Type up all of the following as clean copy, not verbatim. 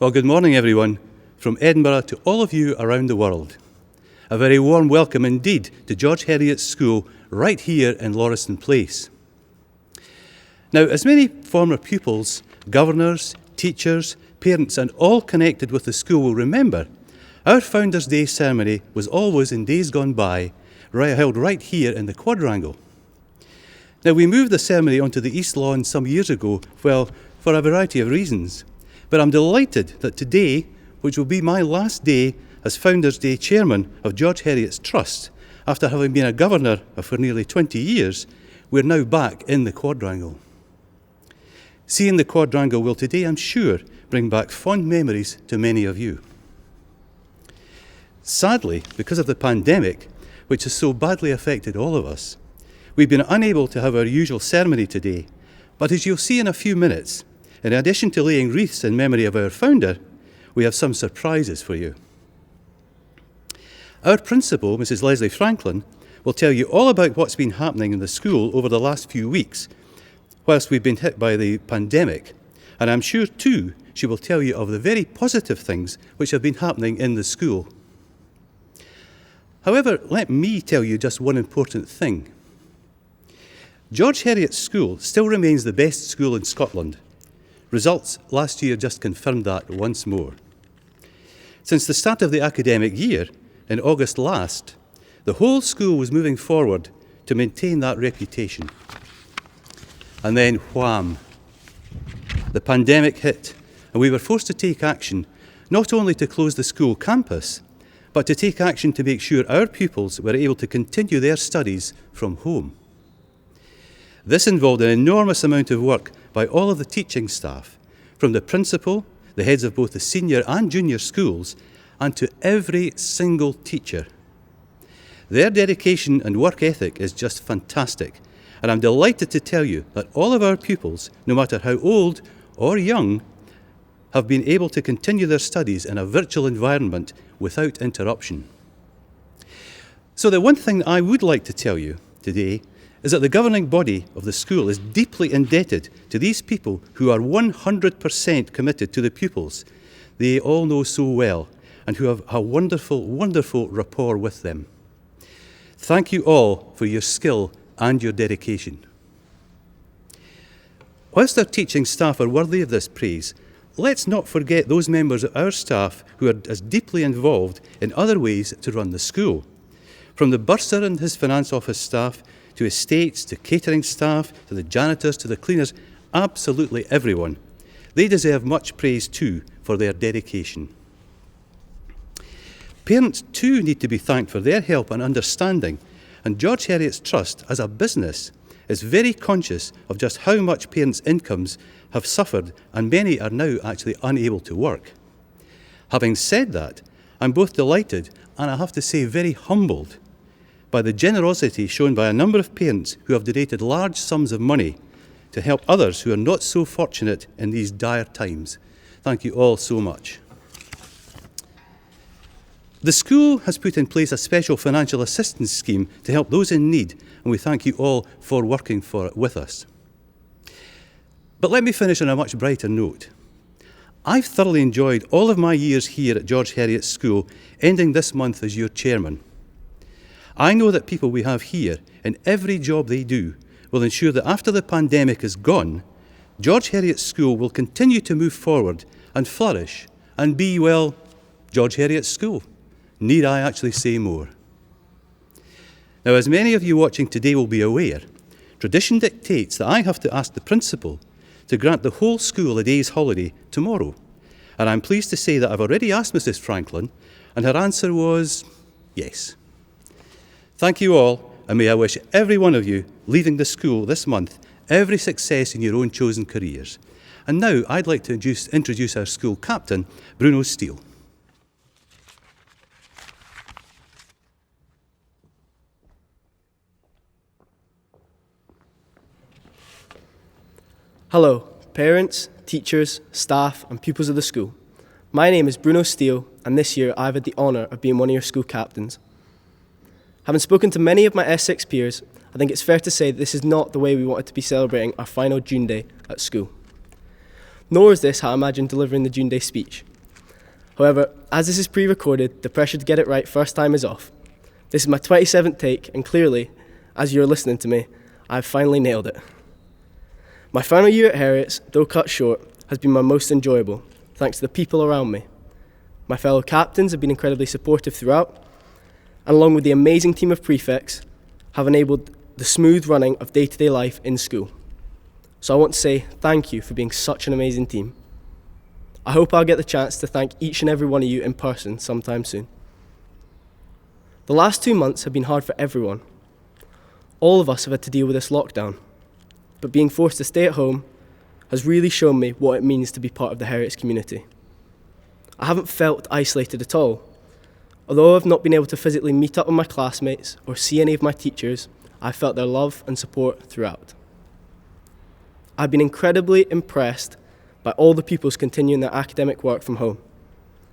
Well, good morning, everyone, from Edinburgh to all of you around the world. A very warm welcome indeed to George Heriot's School right here in Lauriston Place. Now, as many former pupils, governors, teachers, parents and all connected with the school will remember, our Founders' Day ceremony was always in days gone by held right here in the quadrangle. Now, we moved the ceremony onto the East Lawn some years ago, well, for a variety of reasons. But I'm delighted that today, which will be my last day as Founders' Day Chairman of George Heriot's Trust, after having been a governor for nearly 20 years, we're now back in the quadrangle. Seeing the quadrangle will today, I'm sure, bring back fond memories to many of you. Sadly, because of the pandemic, which has so badly affected all of us, we've been unable to have our usual ceremony today, but as you'll see in a few minutes, in addition to laying wreaths in memory of our founder, we have some surprises for you. Our principal, Mrs. Leslie Franklin, will tell you all about what's been happening in the school over the last few weeks, whilst we've been hit by the pandemic. And I'm sure, too, she will tell you of the very positive things which have been happening in the school. However, let me tell you just one important thing. George Heriot's School still remains the best school in Scotland. Results last year just confirmed that once more. Since the start of the academic year, in August last, the whole school was moving forward to maintain that reputation. And then, wham! The pandemic hit, and we were forced to take action, not only to close the school campus, but to take action to make sure our pupils were able to continue their studies from home. This involved an enormous amount of work by all of the teaching staff, from the principal, the heads of both the senior and junior schools, and to every single teacher. Their dedication and work ethic is just fantastic, and I'm delighted to tell you that all of our pupils, no matter how old or young, have been able to continue their studies in a virtual environment without interruption. So the one thing I would like to tell you today is that the governing body of the school is deeply indebted to these people who are 100% committed to the pupils they all know so well and who have a wonderful, wonderful rapport with them. Thank you all for your skill and your dedication. Whilst our teaching staff are worthy of this praise, let's not forget those members of our staff who are as deeply involved in other ways to run the school. From the bursar and his finance office staff, to estates, to catering staff, to the janitors, to the cleaners, absolutely everyone. They deserve much praise too for their dedication. Parents too need to be thanked for their help and understanding, and George Heriot's Trust, as a business, is very conscious of just how much parents' incomes have suffered, and many are now actually unable to work. Having said that, I'm both delighted and I have to say very humbled by the generosity shown by a number of parents who have donated large sums of money to help others who are not so fortunate in these dire times. Thank you all so much. The school has put in place a special financial assistance scheme to help those in need, and we thank you all for working for it with us. But let me finish on a much brighter note. I've thoroughly enjoyed all of my years here at George Heriot's School, ending this month as your chairman. I know that people we have here, in every job they do, will ensure that after the pandemic is gone, George Heriot's School will continue to move forward and flourish and be, well, George Heriot's School. Need I actually say more? Now, as many of you watching today will be aware, tradition dictates that I have to ask the principal to grant the whole school a day's holiday tomorrow. And I'm pleased to say that I've already asked Mrs. Franklin, and her answer was yes. Thank you all, and may I wish every one of you leaving the school this month every success in your own chosen careers. And now I'd like to introduce our school captain, Bruno Steele. Hello, parents, teachers, staff and pupils of the school. My name is Bruno Steele, and this year I've had the honour of being one of your school captains. Having spoken to many of my S6 peers, I think it's fair to say that this is not the way we wanted to be celebrating our final June Day at school. nor is this how I imagine delivering the June Day speech. However, as this is pre-recorded, the pressure to get it right first time is off. This is my 27th take, and clearly, as you're listening to me, I've finally nailed it. My final year at Heriot's, though cut short, has been my most enjoyable, thanks to the people around me. My fellow captains have been incredibly supportive throughout, and along with the amazing team of prefects, have enabled the smooth running of day-to-day life in school. So I want to say thank you for being such an amazing team. I hope I'll get the chance to thank each and every one of you in person sometime soon. The last 2 months have been hard for everyone. All of us have had to deal with this lockdown, but being forced to stay at home has really shown me what it means to be part of the Heriot's community. I haven't felt isolated at all. Although I've not been able to physically meet up with my classmates or see any of my teachers, I've felt their love and support throughout. I've been incredibly impressed by all the pupils continuing their academic work from home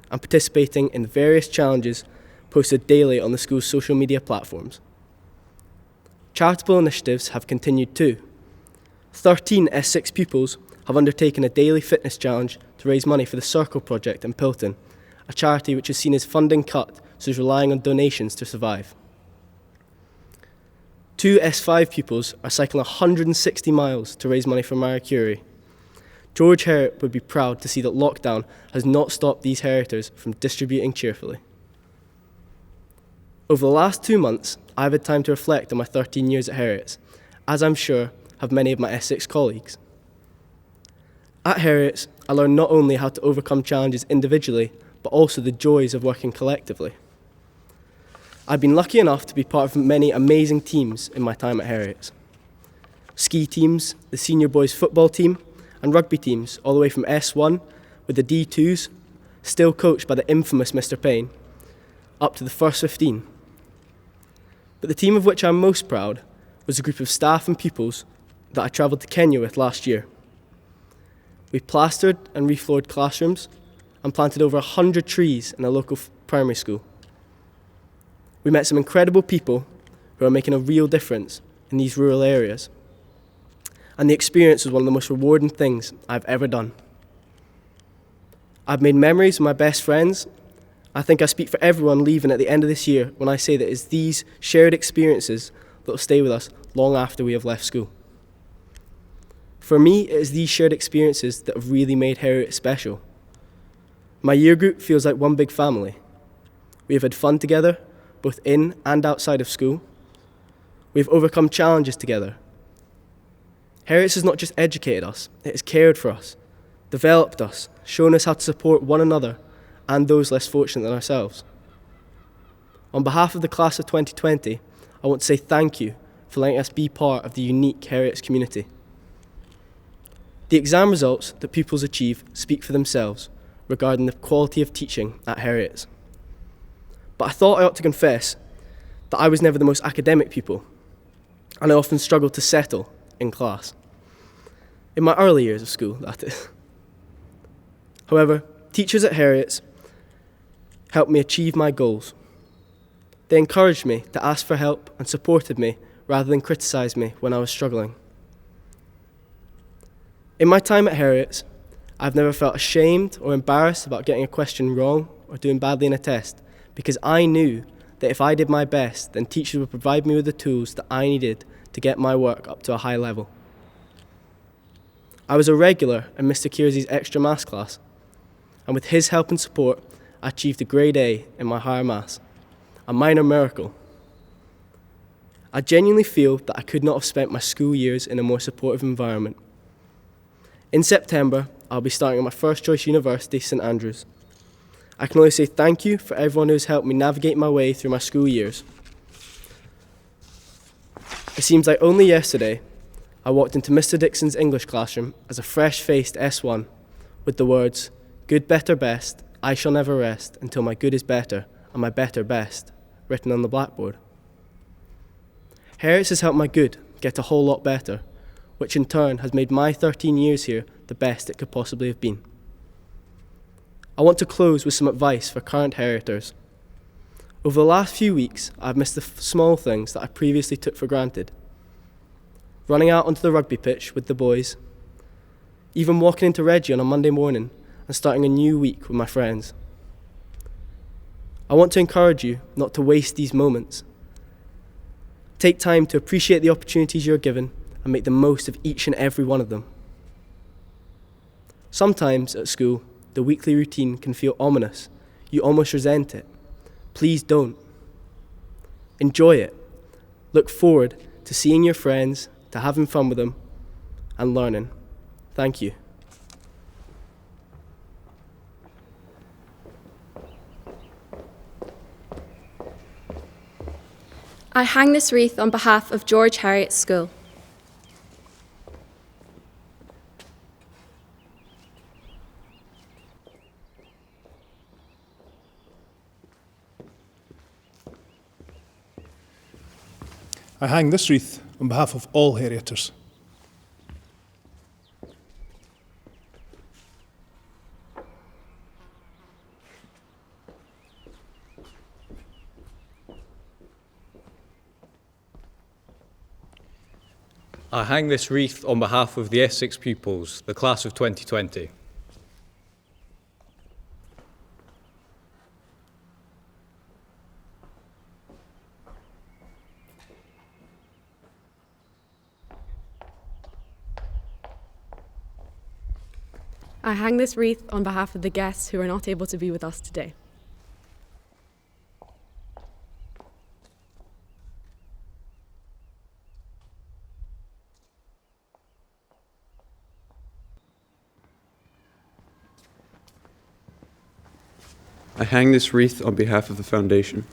and participating in various challenges posted daily on the school's social media platforms. Charitable initiatives have continued too. 13 S6 pupils have undertaken a daily fitness challenge to raise money for the Circle project in Pilton, a charity which has seen its funding cut, so is relying on donations to survive. 2 S5 pupils are cycling 160 miles to raise money for Marie Curie. George Heriot would be proud to see that lockdown has not stopped these Herioters from distributing cheerfully. Over the last 2 months, I've had time to reflect on my 13 years at Heriot's, as I'm sure have many of my S6 colleagues. At Heriot's, I learned not only how to overcome challenges individually, but also the joys of working collectively. I've been lucky enough to be part of many amazing teams in my time at Heriot's. Ski teams, the senior boys football team, and rugby teams all the way from S1 with the D2s, still coached by the infamous Mr. Payne, up to the first 15. But the team of which I'm most proud was a group of staff and pupils that I travelled to Kenya with last year. We plastered and refloored classrooms and planted over 100 trees in a local primary school. We met some incredible people who are making a real difference in these rural areas. And the experience was one of the most rewarding things I've ever done. I've made memories with my best friends. I think I speak for everyone leaving at the end of this year when I say that it's these shared experiences that will stay with us long after we have left school. For me, it is these shared experiences that have really made Heriot special. My year group feels like one big family. We have had fun together, both in and outside of school. We have overcome challenges together. Heriot's has not just educated us, it has cared for us, developed us, shown us how to support one another and those less fortunate than ourselves. On behalf of the class of 2020, I want to say thank you for letting us be part of the unique Heriot's community. The exam results that pupils achieve speak for themselves regarding the quality of teaching at Heriot's. But I thought I ought to confess that I was never the most academic pupil, and I often struggled to settle in class. In my early years of school, that is. However, teachers at Heriot's helped me achieve my goals. They encouraged me to ask for help and supported me rather than criticise me when I was struggling. In my time at Heriot's, I've never felt ashamed or embarrassed about getting a question wrong or doing badly in a test, because I knew that if I did my best, then teachers would provide me with the tools that I needed to get my work up to a high level. I was a regular in Mr. Kiersey's extra maths class, and with his help and support, I achieved a grade A in my higher maths, a minor miracle. I genuinely feel that I could not have spent my school years in a more supportive environment. In September, I'll be starting at my first choice university, St Andrews. I can only say thank you for everyone who has helped me navigate my way through my school years. It seems like only yesterday I walked into Mr. Dixon's English classroom as a fresh-faced S1 with the words, "Good, better, best, I shall never rest until my good is better and my better best," written on the blackboard. Heriot's has helped my good get a whole lot better, which in turn has made my 13 years here the best it could possibly have been. I want to close with some advice for current Herioters. Over the last few weeks, I've missed the small things that I previously took for granted. Running out onto the rugby pitch with the boys, even walking into Reggie on a Monday morning and starting a new week with my friends. I want to encourage you not to waste these moments. Take time to appreciate the opportunities you're given and make the most of each and every one of them. Sometimes at school, the weekly routine can feel ominous. You almost resent it. Please don't. Enjoy it. Look forward to seeing your friends, to having fun with them, and learning. Thank you. I hang this wreath on behalf of George Heriot School. I hang this wreath on behalf of all Herioters. I hang this wreath on behalf of the Essex pupils, the class of 2020. I hang this wreath on behalf of the guests who are not able to be with us today. I hang this wreath on behalf of the Foundation.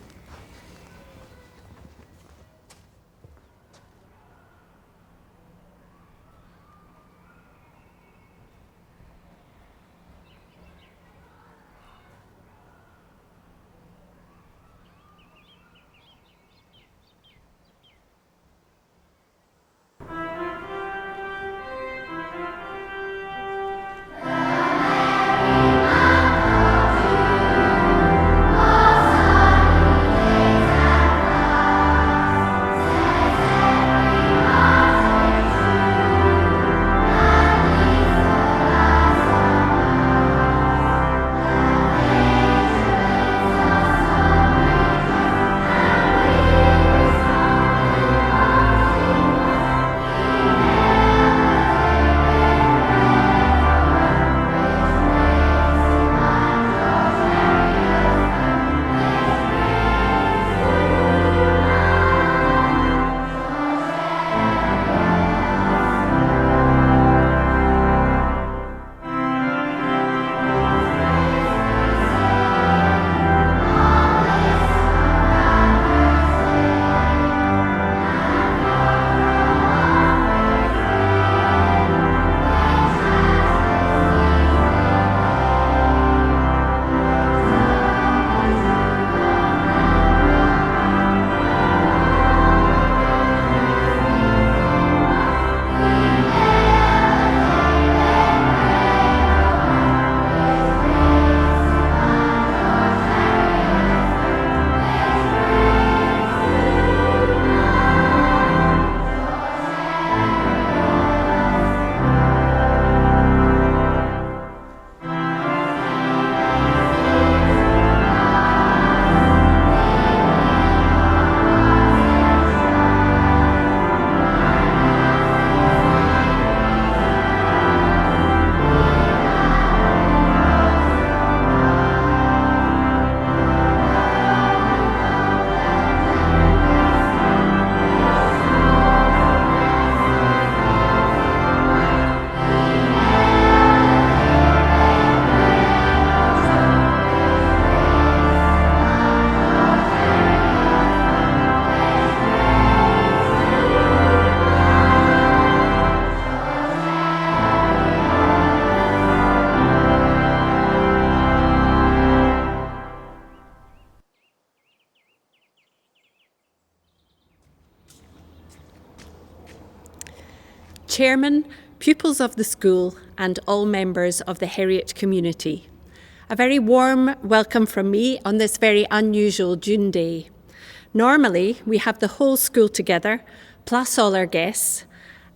Chairman, pupils of the school and all members of the Heriot community. A very warm welcome from me on this very unusual June day. Normally, we have the whole school together, plus all our guests,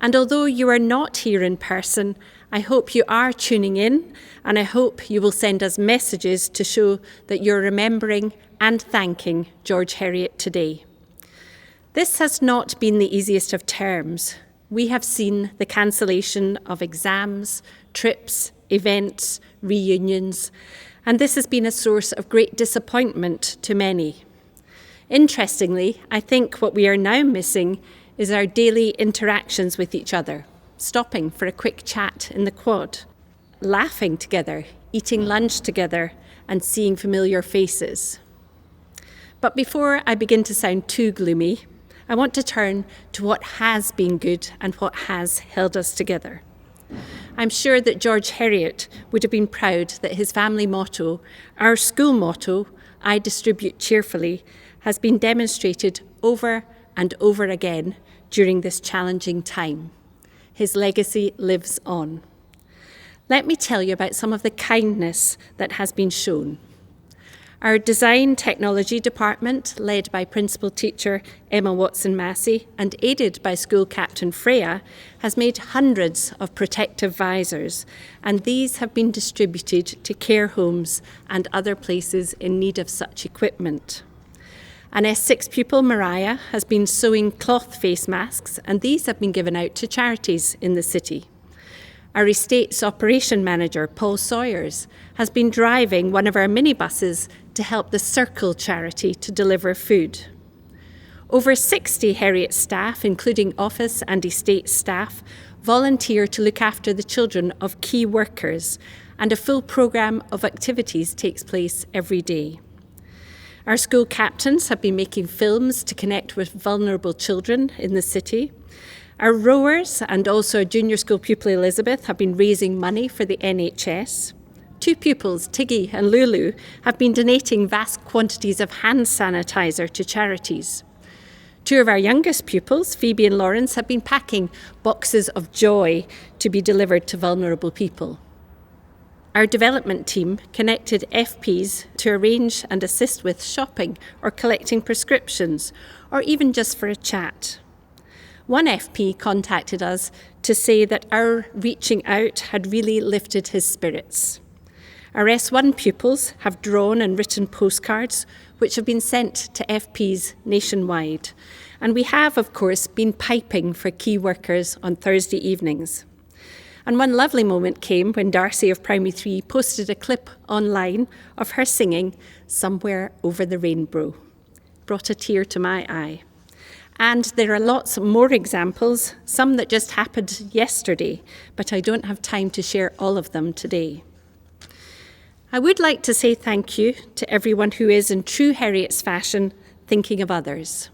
and although you are not here in person, I hope you are tuning in, and I hope you will send us messages to show that you're remembering and thanking George Heriot today. This has not been the easiest of terms. We have seen the cancellation of exams, trips, events, reunions, and this has been a source of great disappointment to many. Interestingly, I think what we are now missing is our daily interactions with each other, stopping for a quick chat in the quad, laughing together, eating lunch together, and seeing familiar faces. But before I begin to sound too gloomy, I want to turn to what has been good and what has held us together. I'm sure that George Heriot would have been proud that his family motto, our school motto, I distribute cheerfully, has been demonstrated over and over again during this challenging time. His legacy lives on. Let me tell you about some of the kindness that has been shown. Our design technology department, led by principal teacher Emma Watson-Massey and aided by school captain Freya, has made hundreds of protective visors, and these have been distributed to care homes and other places in need of such equipment. An S6 pupil, Mariah, has been sewing cloth face masks, and these have been given out to charities in the city. Our estates operation manager, Paul Sawyers, has been driving one of our minibuses to help the Circle charity to deliver food. Over 60 Heriot staff, including office and estate staff, volunteer to look after the children of key workers, and a full programme of activities takes place every day. Our school captains have been making films to connect with vulnerable children in the city. Our rowers and also our junior school pupil Elizabeth have been raising money for the NHS. 2 pupils, Tiggy and Lulu, have been donating vast quantities of hand sanitizer to charities. 2 of our youngest pupils, Phoebe and Lawrence, have been packing boxes of joy to be delivered to vulnerable people. Our development team connected FPs to arrange and assist with shopping or collecting prescriptions, or even just for a chat. One FP contacted us to say that our reaching out had really lifted his spirits. Our S1 pupils have drawn and written postcards which have been sent to FPs nationwide. And we have, of course, been piping for key workers on Thursday evenings. And one lovely moment came when Darcy of Primary 3 posted a clip online of her singing Somewhere Over the Rainbow. Brought a tear to my eye. And there are lots more examples, some that just happened yesterday, but I don't have time to share all of them today. I would like to say thank you to everyone who is, in true Heriot's fashion, thinking of others.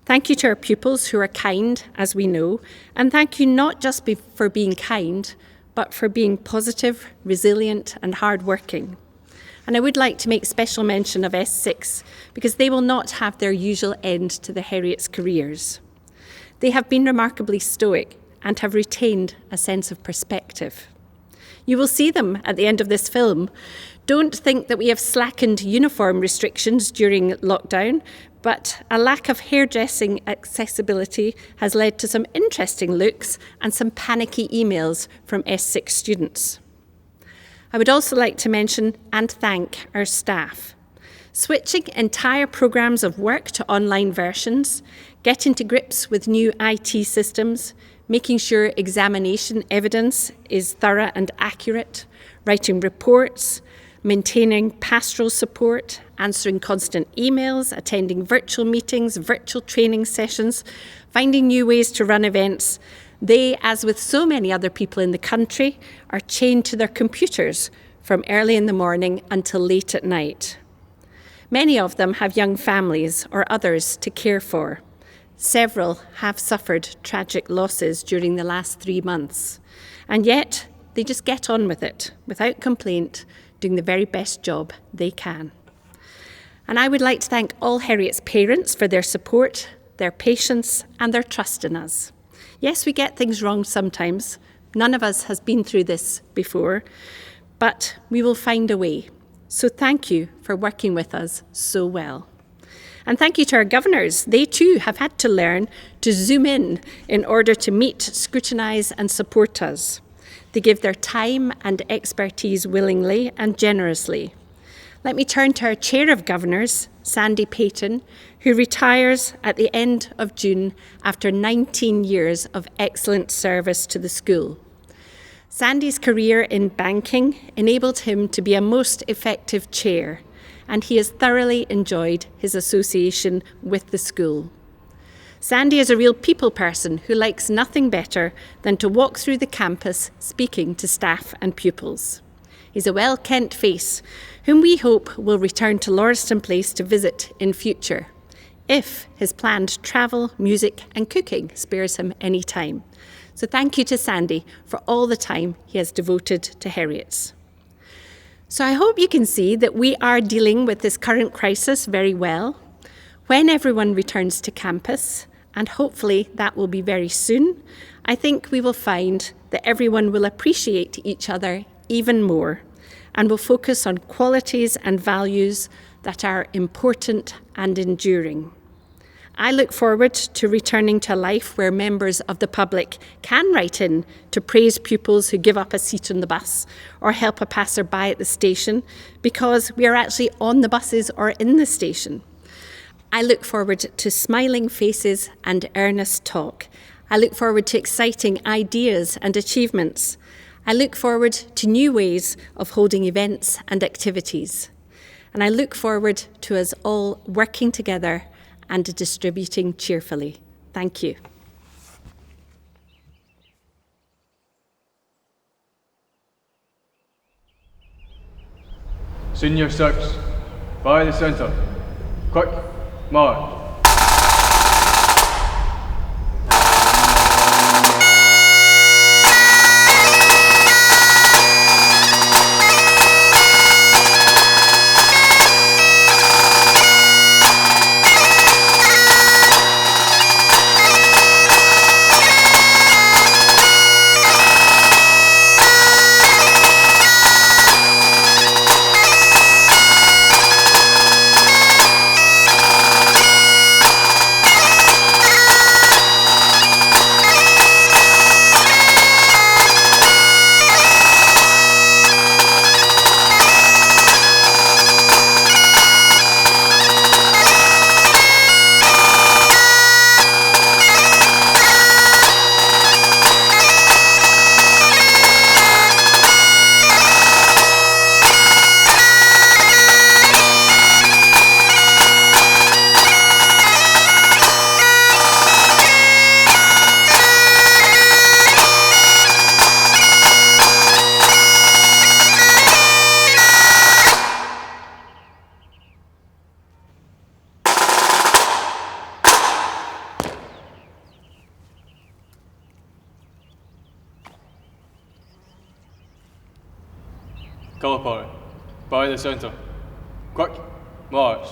Thank you to our pupils who are kind, as we know, and thank you not just for being kind, but for being positive, resilient, and hardworking. And I would like to make special mention of S6, because they will not have their usual end to the Heriot's careers. They have been remarkably stoic and have retained a sense of perspective. You will see them at the end of this film. Don't think that we have slackened uniform restrictions during lockdown, but a lack of hairdressing accessibility has led to some interesting looks and some panicky emails from S6 students. I would also like to mention and thank our staff. Switching entire programmes of work to online versions, getting to grips with new IT systems, making sure examination evidence is thorough and accurate, writing reports, maintaining pastoral support, answering constant emails, attending virtual meetings, virtual training sessions, finding new ways to run events. They, as with so many other people in the country, are chained to their computers from early in the morning until late at night. Many of them have young families or others to care for. Several have suffered tragic losses during the last 3 months, and yet they just get on with it without complaint, doing the very best job they can. And I would like to thank all Heriot's parents for their support, their patience, and their trust in us. Yes, we get things wrong sometimes. None of us has been through this before, but we will find a way. So thank you for working with us so well. And thank you to our governors. They too have had to learn to zoom in order to meet, scrutinise and support us. They give their time and expertise willingly and generously. Let me turn to our Chair of Governors, Sandy Payton, who retires at the end of June after 19 years of excellent service to the school. Sandy's career in banking enabled him to be a most effective chair, and he has thoroughly enjoyed his association with the school. Sandy is a real people person who likes nothing better than to walk through the campus speaking to staff and pupils. He's a well-kent face whom we hope will return to Lauriston Place to visit in future, if his planned travel, music and cooking spares him any time. So thank you to Sandy for all the time he has devoted to Heriots. So I hope you can see that we are dealing with this current crisis very well. When everyone returns to campus, and hopefully that will be very soon, I think we will find that everyone will appreciate each other even more and will focus on qualities and values that are important and enduring. I look forward to returning to a life where members of the public can write in to praise pupils who give up a seat on the bus or help a passerby at the station because we are actually on the buses or in the station. I look forward to smiling faces and earnest talk. I look forward to exciting ideas and achievements. I look forward to new ways of holding events and activities. And I look forward to us all working together and distributing cheerfully. Thank you. Senior 6, by the centre. Quick, march. Colour party, by the centre. Quick, march.